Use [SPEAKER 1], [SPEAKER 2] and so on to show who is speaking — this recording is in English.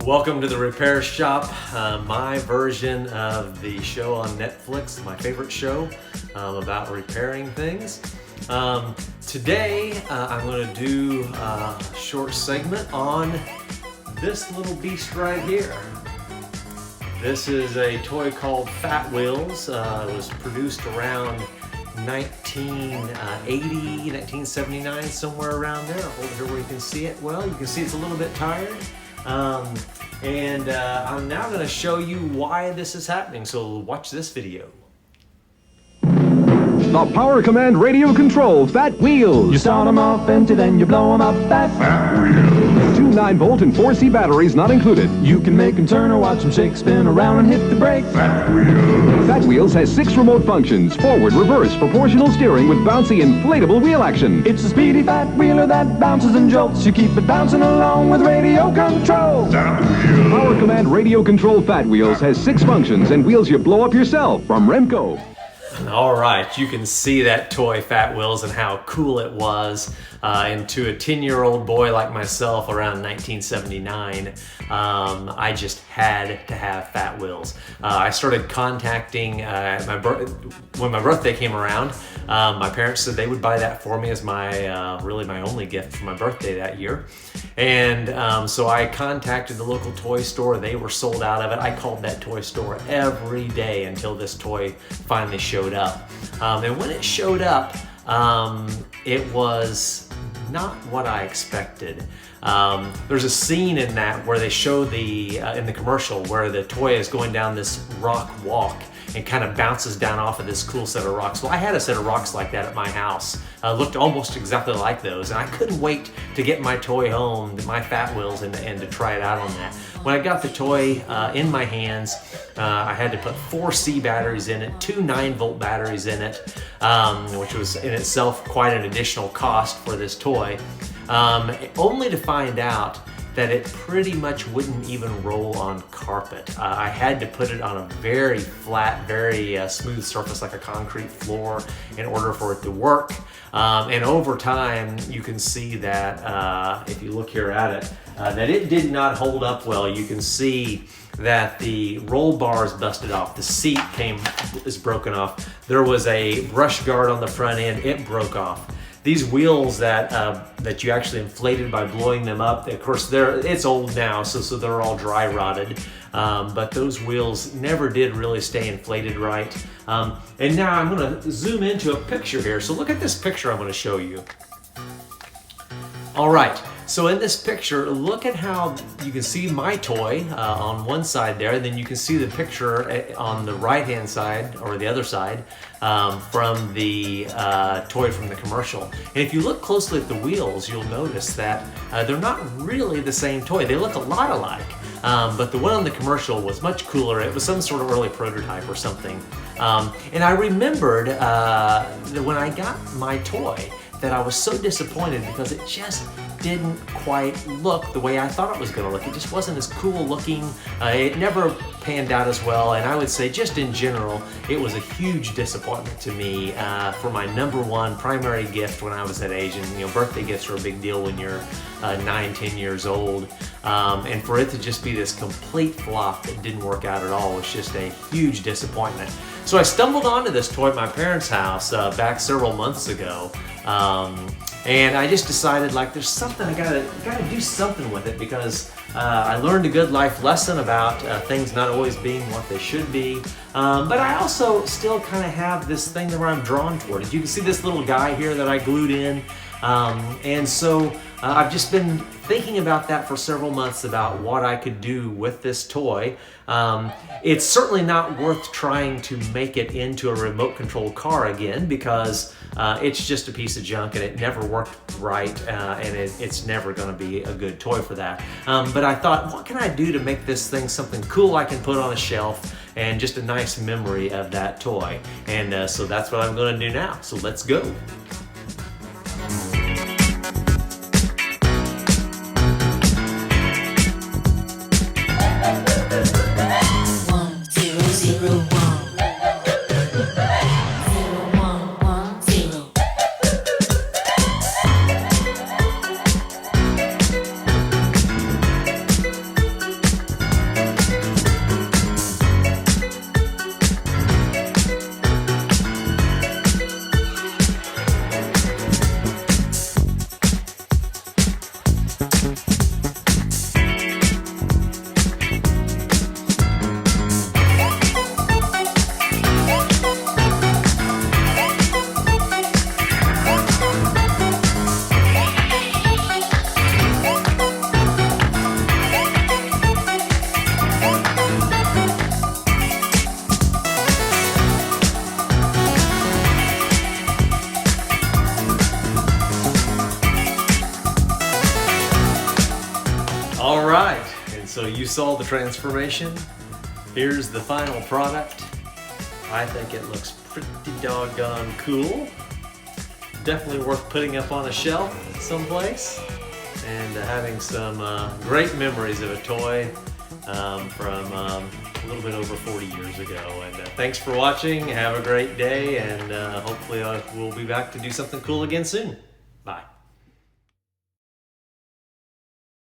[SPEAKER 1] Welcome to the Repair Shop, my version of the show on Netflix, my favorite show about repairing things. Today I'm going to do a short segment on this little beast right here. This is a toy called Fat Wheels. It was produced around 1980, 1979, somewhere around there. Over here where you can see it. Well, you can see it's a little bit tired. I'm now going to show you why this is happening, so watch this video.
[SPEAKER 2] The Power Command Radio Control Fat Wheels.
[SPEAKER 3] You start them off empty, then you blow them up fat wheels.
[SPEAKER 2] 2 9-volt and 4C batteries not included.
[SPEAKER 3] You can make them turn or watch them shake, spin around and hit the brake.
[SPEAKER 2] Fat Wheels. Fat Wheels has 6 remote functions: forward, reverse, proportional steering with bouncy inflatable wheel action.
[SPEAKER 3] It's a speedy fat wheeler that bounces and jolts. You keep it bouncing along with radio control.
[SPEAKER 2] Power Command Radio Control Fat Wheels has 6 functions and wheels you blow up yourself from Remco.
[SPEAKER 1] All right, you can see that toy Fat Wheels and how cool it was. And to a 10-year-old boy like myself around 1979, I just had to have Fat Wheels. I started contacting when my birthday came around. My parents said they would buy that for me as my really my only gift for my birthday that year. And so I contacted the local toy store. They were sold out of it. I called that toy store every day until this toy finally showed up. And when it showed up, it was not what I expected. There's a scene in that where they show in the commercial where the toy is going down this rock walk and kind of bounces down off of this cool set of rocks. Well, I had a set of rocks like that at my house. Looked almost exactly like those, and I couldn't wait to get my toy home, my Fat Wheels, and to try it out on that. When I got the toy in my hands, I had to put 4C batteries in it, 2 9-volt batteries in it, which was in itself quite an additional cost for this toy, only to find out that it pretty much wouldn't even roll on carpet. I had to put it on a very flat, very smooth surface like a concrete floor in order for it to work. And over time, you can see that if you look here at it, that it did not hold up well. You can see that the roll bars busted off. The seat is broken off. There was a brush guard on the front end. It broke off. These wheels that you actually inflated by blowing them up, of course, it's old now, so they're all dry rotted. But those wheels never did really stay inflated right. And now I'm going to zoom into a picture here. So look at this picture I'm going to show you. All right. So in this picture, look at how you can see my toy on one side there, and then you can see the picture on the right-hand side, or the other side, from the toy from the commercial. And if you look closely at the wheels, you'll notice that they're not really the same toy. They look a lot alike, but the one on the commercial was much cooler. It was some sort of early prototype or something. And I remembered that when I got my toy, that I was so disappointed because it just didn't quite look the way I thought it was going to look. It just wasn't as cool looking. It never panned out as well, and I would say just in general, it was a huge disappointment to me for my #1 primary gift when I was that age. And birthday gifts are a big deal when you're 9, 10 years old. And for it to just be this complete flop that didn't work out at all was just a huge disappointment. So I stumbled onto this toy at my parents' house back several months ago. And I just decided, like, there's something, I gotta do something with it, because I learned a good life lesson about things not always being what they should be. But I also still kind of have this thing where I'm drawn toward it. You can see this little guy here that I glued in. And so I've just been thinking about that for several months, about what I could do with this toy. It's certainly not worth trying to make it into a remote control car again, because it's just a piece of junk and it never worked right, and it's never going to be a good toy for that. But I thought, what can I do to make this thing something cool I can put on a shelf and just a nice memory of that toy? And so that's what I'm going to do now. So let's go. right, and so you saw the transformation. Here's the final product. I think it looks pretty doggone cool. Definitely worth putting up on a shelf someplace and having some great memories of a toy from a little bit over 40 years ago. And thanks for watching. Have a great day, and hopefully we'll be back to do something cool again soon. Bye.